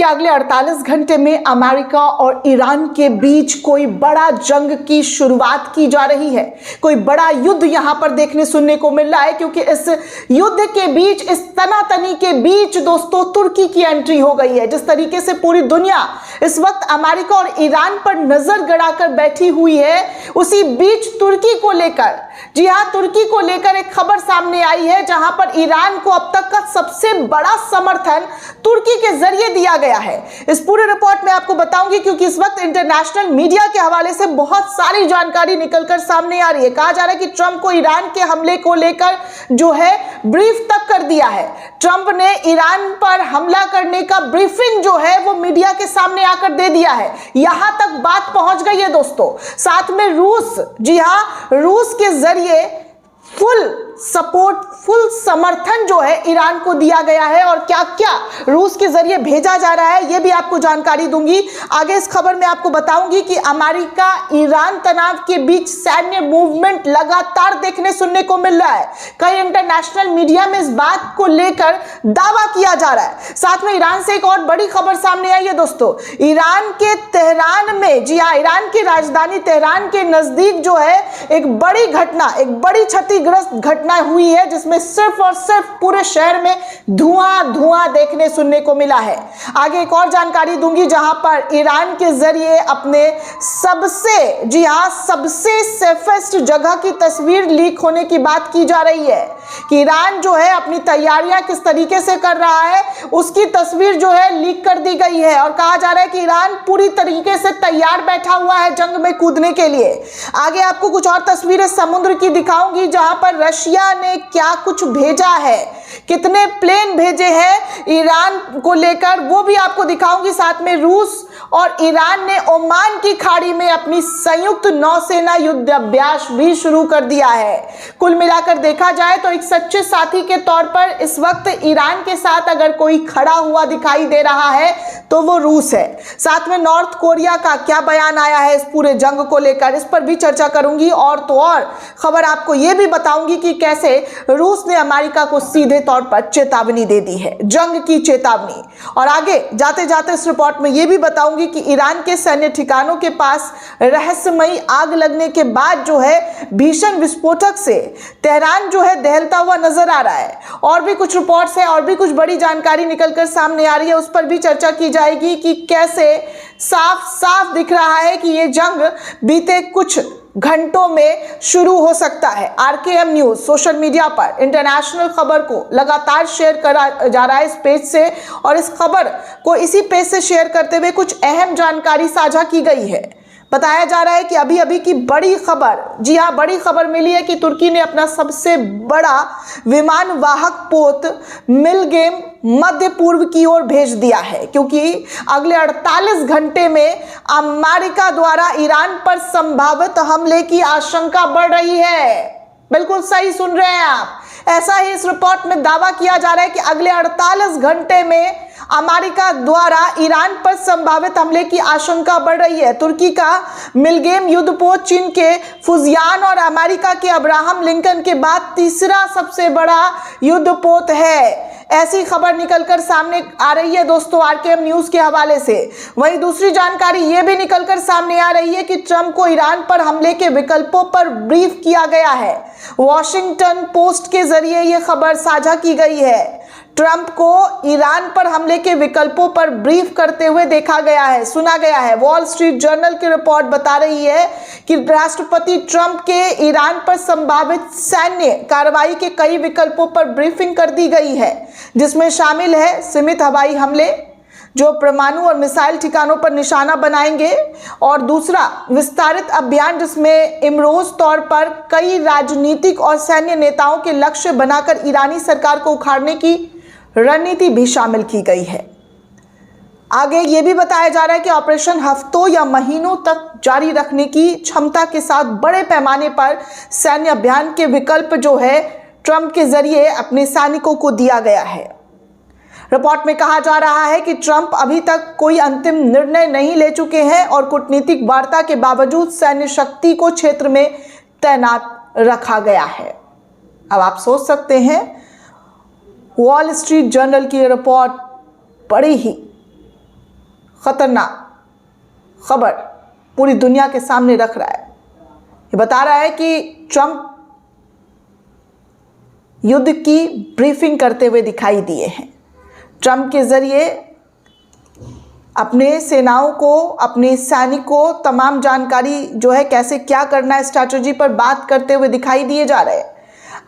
क्या अगले 48 घंटे में अमेरिका और ईरान के बीच कोई बड़ा जंग की शुरुआत की जा रही है? कोई बड़ा युद्ध यहां पर देखने सुनने को मिल रहा है, क्योंकि इस युद्ध के बीच, इस तनातनी के बीच दोस्तों तुर्की की एंट्री हो गई है। जिस तरीके से पूरी दुनिया इस वक्त अमेरिका और ईरान पर नजर गड़ाकर बैठी हुई है, उसी बीच तुर्की को लेकर, जी हां, तुर्की को लेकर एक खबर सामने आई है, जहां पर ईरान को अब तक का सबसे बड़ा समर्थन तुर्की के जरिए दिया गया है। इस पूरे रिपोर्ट में आपको बताऊंगी, क्योंकि इस वक्त इंटरनेशनल मीडिया के हवाले से बहुत सारी जानकारी निकलकर सामने आ रही है। कहा जा रहा है कि ट्रंप को ईरान के हमले को लेकर जो है ब्रीफ तक कर दिया है। ट्रंप ने ईरान पर हमला करने का ब्रीफिंग जो है वो मीडिया के सामने आकर दे दिया है। यहां तक बात पहुंच गई है दोस्तों। साथ में रूस, जी हां, रूस के जरिए फुल सपोर्ट, फुल समर्थन जो है ईरान को दिया गया है। और क्या क्या रूस के जरिए भेजा जा रहा है, यह भी आपको जानकारी दूंगी। आगे इस खबर में आपको बताऊंगी कि अमेरिका ईरान तनाव के बीच सैन्य मूवमेंट लगातार देखने सुनने को मिल रहा है। कई इंटरनेशनल मीडिया में इस बात को लेकर दावा किया जा रहा है। साथ में ईरान से एक और बड़ी खबर सामने आई है दोस्तों। ईरान के तेहरान में, जी हां, ईरान की राजधानी तेहरान के नजदीक जो है एक बड़ी घटना, एक बड़ी क्षतिग्रस्त घटना हुई है, जिसमें सिर्फ और सिर्फ पूरे शहर में धुआं धुआं देखने सुनने को मिला है। आगे एक और जानकारी दूंगी, जहां पर ईरान के जरिए अपने सबसे, जी हां, सबसे सेफेस्ट जगह की तस्वीर लीक होने की बात की जा रही है कि ईरान जो है अपनी तैयारियां किस तरीके से कर रहा है, उसकी तस्वीर जो है लीक कर दी गई है। और कहा जा रहा है कि ईरान पूरी तरीके से तैयार बैठा हुआ है जंग में कूदने के लिए। आगे आपको कुछ और तस्वीरें समुद्र की दिखाऊंगी, जहां पर रशिया ने क्या कुछ भेजा है, कितने प्लेन भेजे हैं ईरान को लेकर, वो भी आपको दिखाऊंगी। साथ में रूस और ईरान ने ओमान की खाड़ी में अपनी संयुक्त नौसेना युद्ध अभ्यास भी शुरू कर दिया है। कुल मिलाकर देखा जाए तो एक सच्चे साथी के तौर पर इस वक्त ईरान के साथ अगर कोई खड़ा हुआ दिखाई दे रहा है तो वो रूस है। साथ में नॉर्थ कोरिया का क्या बयान आया है इस पूरे जंग को लेकर, इस पर भी चर्चा करूंगी। और तो और खबर आपको यह भी बताऊंगी कि कैसे रूस ने अमेरिका को सीधे तौर पर चेतावनी दे दी है, जंग की चेतावनी। और आगे जाते जाते इस रिपोर्ट में यह भी बताऊंगी कि ईरान के सैन्य ठिकानों के पास रहस्यमयी आग लगने के बाद जो है भीषण विस्फोटक से तेहरान जो है दहलता हुआ नजर आ रहा है। और भी कुछ रिपोर्ट्स है, और भी कुछ बड़ी जानकारी निकलकर सामने आ रही है, उस पर भी चर्चा की जाएगी कि कैसे साफ साफ दिख रहा है कि यह जंग बीते कुछ घंटों में शुरू हो सकता है। आरकेएम न्यूज सोशल मीडिया पर इंटरनेशनल खबर को लगातार शेयर करा जा रहा है इस पेज से, और इस खबर को इसी पेज से शेयर करते हुए कुछ अहम जानकारी साझा की गई है। बताया जा रहा है कि अभी अभी की बड़ी खबर, जी हाँ, बड़ी खबर मिली है कि तुर्की ने अपना सबसे बड़ा विमान वाहक पोत मिलगेम मध्य पूर्व की ओर भेज दिया है, क्योंकि अगले 48 घंटे में अमेरिका द्वारा ईरान पर संभावित हमले की आशंका बढ़ रही है। बिल्कुल सही सुन रहे हैं आप। ऐसा ही इस रिपोर्ट में दावा किया जा रहा है कि अगले 48 घंटे में अमेरिका द्वारा ईरान पर संभावित हमले की आशंका बढ़ रही है। तुर्की का मिलगेम युद्धपोत चीन के फुजियान और अमेरिका के अब्राहम लिंकन के बाद तीसरा सबसे बड़ा युद्धपोत है। ऐसी खबर निकलकर सामने आ रही है दोस्तों आरकेएम न्यूज के हवाले से। वहीं दूसरी जानकारी यह भी निकलकर सामने आ रही है कि ट्रंप को ईरान पर हमले के विकल्पों पर ब्रीफ किया गया है। वॉशिंगटन पोस्ट के जरिए यह खबर साझा की गई है। ट्रंप को ईरान पर हमले के विकल्पों पर ब्रीफ करते हुए देखा गया है, सुना गया है। वॉल स्ट्रीट जर्नल की रिपोर्ट बता रही है कि राष्ट्रपति ट्रंप के ईरान पर संभावित सैन्य कार्रवाई के कई विकल्पों पर ब्रीफिंग कर दी गई है, जिसमें शामिल है सीमित हवाई हमले जो परमाणु और मिसाइल ठिकानों पर निशाना बनाएंगे, और दूसरा विस्तारित अभियान जिसमें इमरोज तौर पर कई राजनीतिक और सैन्य नेताओं के लक्ष्य बनाकर ईरानी सरकार को उखाड़ने की रणनीति भी शामिल की गई है। आगे ये भी बताया जा रहा है कि ऑपरेशन हफ्तों या महीनों तक जारी रखने की क्षमता के साथ बड़े पैमाने पर सैन्य अभियान के विकल्प जो है ट्रंप के जरिए अपने सैनिकों को दिया गया है। रिपोर्ट में कहा जा रहा है कि ट्रंप अभी तक कोई अंतिम निर्णय नहीं ले चुके हैं और कूटनीतिक वार्ता के बावजूद सैन्य शक्ति को क्षेत्र में तैनात रखा गया है। अब आप सोच सकते हैं, वॉल स्ट्रीट जर्नल की रिपोर्ट बड़ी ही खतरनाक खबर पूरी दुनिया के सामने रख रहा है। ये बता रहा है कि ट्रंप युद्ध की ब्रीफिंग करते हुए दिखाई दिए हैं। ट्रंप के जरिए अपने सेनाओं को, अपने सैनिकों को तमाम जानकारी जो है कैसे क्या करना है स्ट्रैटेजी पर बात करते हुए दिखाई दिए जा रहे हैं।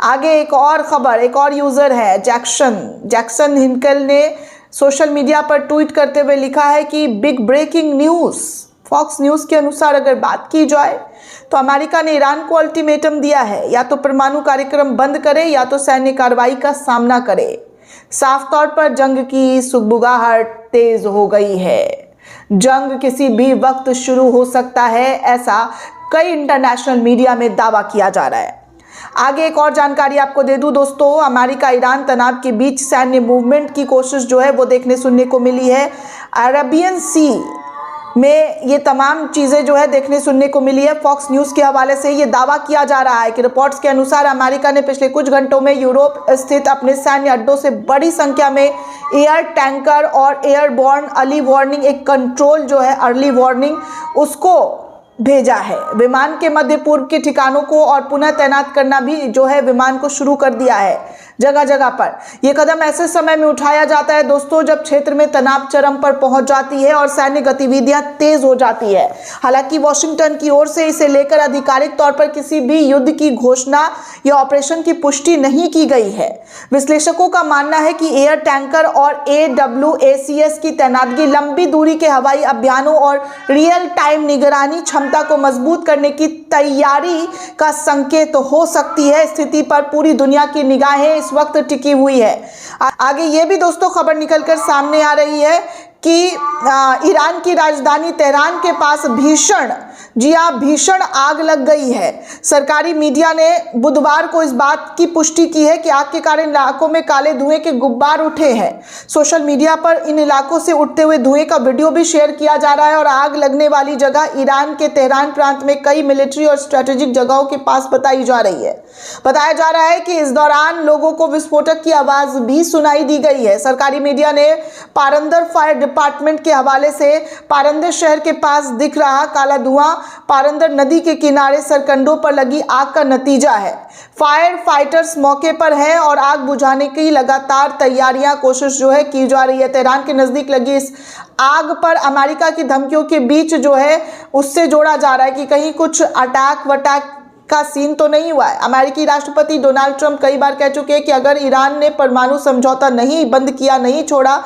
आगे एक और खबर, एक और यूजर है जैक्सन हिंकल ने सोशल मीडिया पर ट्वीट करते हुए लिखा है कि big breaking news. Fox News के अनुसार अगर बात की जाए तो अमेरिका ने ईरान को अल्टीमेटम दिया है, या तो परमाणु कार्यक्रम बंद करे या तो सैन्य कार्रवाई का सामना करे। साफ तौर पर जंग की सुगबुगाहट तेज हो गई है। जंग किसी भी वक्त शुरू हो सकता है, ऐसा कई इंटरनेशनल मीडिया में दावा किया जा रहा है। आगे एक और जानकारी आपको दे दूं दोस्तों, अमेरिका ईरान तनाव के बीच सैन्य मूवमेंट की कोशिश जो है वो देखने सुनने को मिली है। अरेबियन सी में ये तमाम चीज़ें जो है देखने सुनने को मिली है। फॉक्स न्यूज़ के हवाले से ये दावा किया जा रहा है कि रिपोर्ट्स के अनुसार अमेरिका ने पिछले कुछ घंटों में यूरोप स्थित अपने सैन्य अड्डों से बड़ी संख्या में एयर टैंकर और एयरबॉर्न अर्ली वार्निंग, एक कंट्रोल जो है अर्ली वार्निंग, उसको भेजा है। विमान के मध्य पूर्व के ठिकानों को और पुनः तैनात करना भी जो है विमान को शुरू कर दिया है जगह जगह पर। यह कदम ऐसे समय में उठाया जाता है दोस्तों जब क्षेत्र में तनाव चरम पर पहुंच जाती है और सैन्य गतिविधियां तेज हो जाती है। हालांकि वॉशिंगटन की ओर से इसे लेकर आधिकारिक तौर पर किसी भी युद्ध की घोषणा या ऑपरेशन की पुष्टि नहीं की गई है। विश्लेषकों का मानना है कि एयर टैंकर और AWACS की तैनातगी लंबी दूरी के हवाई अभियानों और रियल टाइम निगरानी क्षमता को मजबूत करने की तैयारी का संकेत हो सकती है। स्थिति पर पूरी दुनिया की निगाहें इस वक्त टिकी हुई है। आगे ये भी दोस्तों खबर निकलकर सामने आ रही है कि ईरान की राजधानी तेहरान के पास भीषण आग लग गई है। सरकारी मीडिया ने बुधवार को इस बात की पुष्टि की है कि आग के कारण इलाकों में काले धुएं के गुब्बार उठे हैं। सोशल मीडिया पर इन इलाकों से उठते हुए धुएं का वीडियो भी शेयर किया जा रहा है और आग लगने वाली जगह ईरान के तेहरान प्रांत में कई मिलिट्री और स्ट्रेटेजिक जगहों के पास बताई जा रही है। बताया जा रहा है कि इस दौरान लोगों को विस्फोटक की आवाज भी सुनाई दी गई है। सरकारी मीडिया ने पारंदर फायर डिपार्टमेंट के हवाले से पारंदर शहर के पास दिख रहा काला धुआं पारंदर नदी के किनारे सरकंडों पर लगी आग का नतीजा है। फायर फाइटर्स मौके पर हैं और आग बुझाने की लगातार तैयारियां कोशिश जो है की जा रही है। तेहरान के नजदीक लगी इस आग पर अमेरिका की धमकियों के बीच जो है उससे जोड़ा जा रहा है कि कहीं कुछ अटैक वटैक का सीन तो नहीं हुआ है। अमेरिकी राष्ट्रपति डोनाल्ड ट्रंप कई बार कह चुके हैं कि अगर ईरान ने परमाणु समझौता नहीं बंद किया, नहीं छोड़ा,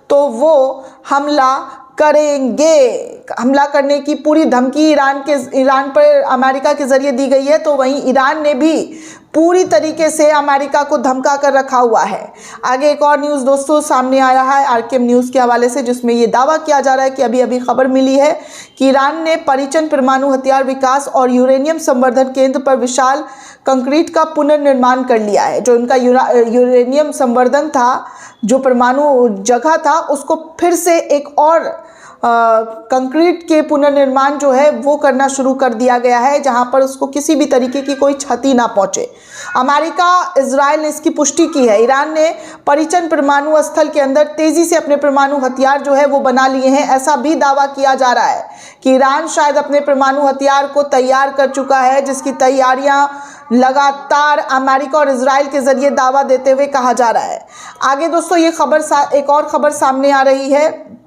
तो वो हमला करेंगे। हमला करने की पूरी धमकी ईरान पर अमेरिका के जरिए दी गई है, तो वहीं ईरान ने भी पूरी तरीके से अमेरिका को धमका कर रखा हुआ है। आगे एक और न्यूज़ दोस्तों सामने आया है आरकेएम न्यूज़ के हवाले से, जिसमें ये दावा किया जा रहा है कि अभी खबर मिली है कि ईरान ने परिचन परमाणु हथियार विकास और यूरेनियम संवर्धन केंद्र पर विशाल कंक्रीट का पुनर्निर्माण कर लिया है। जो उनका यूरेनियम संवर्धन था, जो परमाणु जगह था, उसको फिर से एक और कंक्रीट के पुनर्निर्माण जो है वो करना शुरू कर दिया गया है, जहां पर उसको किसी भी तरीके की कोई क्षति ना पहुंचे। अमेरिका इजराइल ने इसकी पुष्टि की है। ईरान ने परिचन परमाणु स्थल के अंदर तेजी से अपने परमाणु हथियार जो है वो बना लिए हैं। ऐसा भी दावा किया जा रहा है कि ईरान शायद अपने परमाणु हथियार को तैयार कर चुका है, जिसकी तैयारियां लगातार अमेरिका और इजराइल के जरिए दावा देते हुए कहा जा रहा है। आगे दोस्तों ये खबर एक और खबर सामने आ रही है।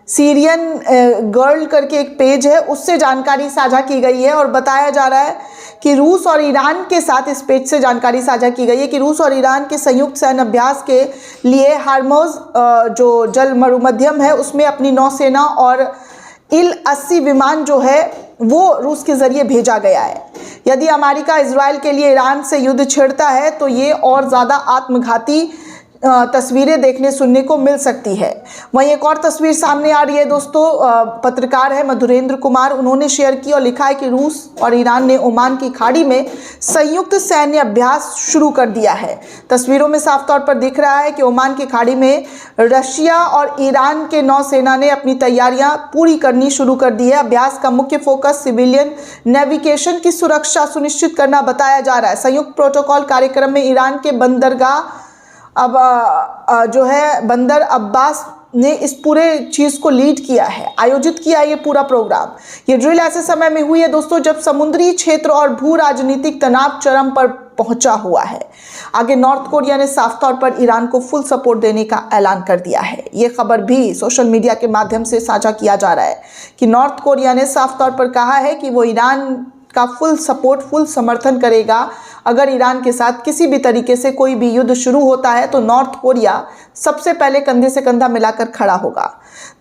सीरियन गर्ल करके एक पेज है, उससे जानकारी साझा की गई है और बताया जा रहा है कि रूस और ईरान के साथ, इस पेज से जानकारी साझा की गई है कि रूस और ईरान के संयुक्त सैन्य अभ्यास के लिए हार्मोज जो जल मरुमध्यम है उसमें अपनी नौसेना और Il-80 विमान जो है वो रूस के जरिए भेजा गया है। यदि अमेरिका इजराइल के लिए ईरान से युद्ध छेड़ता है तो ये और ज़्यादा आत्मघाती तस्वीरें देखने सुनने को मिल सकती है। वहीं एक और तस्वीर सामने आ रही है दोस्तों, पत्रकार है मधुरेंद्र कुमार, उन्होंने शेयर की और लिखा है कि रूस और ईरान ने ओमान की खाड़ी में संयुक्त सैन्य अभ्यास शुरू कर दिया है। तस्वीरों में साफ तौर पर दिख रहा है कि ओमान की खाड़ी में रशिया और ईरान के नौसेना ने अपनी तैयारियां पूरी करनी शुरू कर दी है। अभ्यास का मुख्य फोकस सिविलियन नेविगेशन की सुरक्षा सुनिश्चित करना बताया जा रहा है। संयुक्त प्रोटोकॉल कार्यक्रम में ईरान के बंदर अब्बास ने इस पूरे चीज़ को लीड किया है, आयोजित किया है ये पूरा प्रोग्राम। ये ड्रिल ऐसे समय में हुई है दोस्तों जब समुद्री क्षेत्र और भू राजनीतिक तनाव चरम पर पहुंचा हुआ है। आगे नॉर्थ कोरिया ने साफ तौर पर ईरान को फुल सपोर्ट देने का ऐलान कर दिया है। ये खबर भी सोशल मीडिया के माध्यम से साझा किया जा रहा है कि नॉर्थ कोरिया ने साफ तौर पर कहा है कि वो ईरान का फुल सपोर्ट, फुल समर्थन करेगा। अगर ईरान के साथ किसी भी तरीके से कोई भी युद्ध शुरू होता है तो नॉर्थ कोरिया सबसे पहले कंधे से कंधा मिलाकर खड़ा होगा।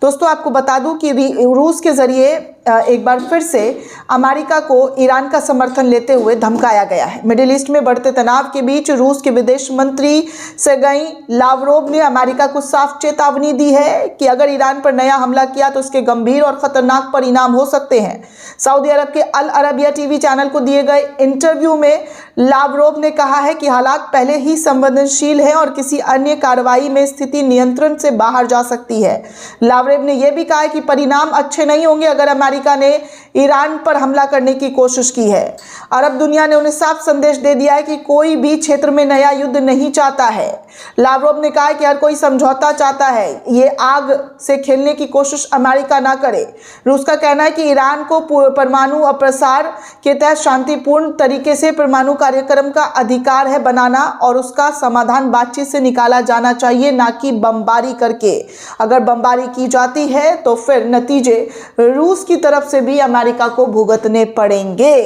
दोस्तों आपको बता दूं कि रूस के जरिए एक बार फिर से अमेरिका को ईरान का समर्थन लेते हुए धमकाया गया है। मिडिल ईस्ट में बढ़ते तनाव के बीच रूस के विदेश मंत्री सेर्गेई लावरोव ने अमेरिका को साफ चेतावनी दी है कि अगर ईरान पर नया हमला किया तो इसके गंभीर और खतरनाक परिणाम हो सकते हैं। सऊदी अरब के अल अरबिया टीवी चैनल को दिए गए इंटरव्यू में लावरोव ने कहा है कि हालात पहले ही संवेदनशील हैं और किसी अन्य कार्रवाई में स्थिति नियंत्रण से बाहर जा सकती है। लावरोव ने यह भी कहा है कि परिणाम अच्छे नहीं होंगे अगर अमेरिका ने ईरान पर हमला करने की कोशिश की है। अरब दुनिया ने उन्हें साफ संदेश दे दिया है कि कोई भी क्षेत्र में नया युद्ध नहीं चाहता है। लावरोव ने कहा कि हर कोई समझौता चाहता है, ये आग से खेलने की कोशिश अमेरिका ना करे। रूस का कहना है कि ईरान को परमाणु अप्रसार के तहत शांतिपूर्ण तरीके से परमाणु कार्यक्रम का अधिकार है बनाना और उसका समाधान बातचीत से निकाला जाना चाहिए, ना कि बमबारी करके। अगर बमबारी की जाती है तो फिर नतीजे रूस की तरफ से भी अमेरिका को भुगतने पड़ेंगे।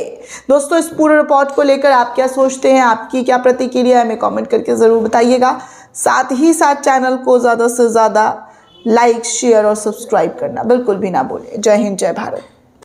दोस्तों इस पूरे रिपोर्ट को लेकर आप क्या सोचते हैं, आपकी क्या प्रतिक्रिया है, हमें कमेंट करके ज़रूर बताइएगा। साथ ही साथ चैनल को ज़्यादा से ज़्यादा लाइक, शेयर और सब्सक्राइब करना बिल्कुल भी ना भूलें। जय हिंद, जय भारत।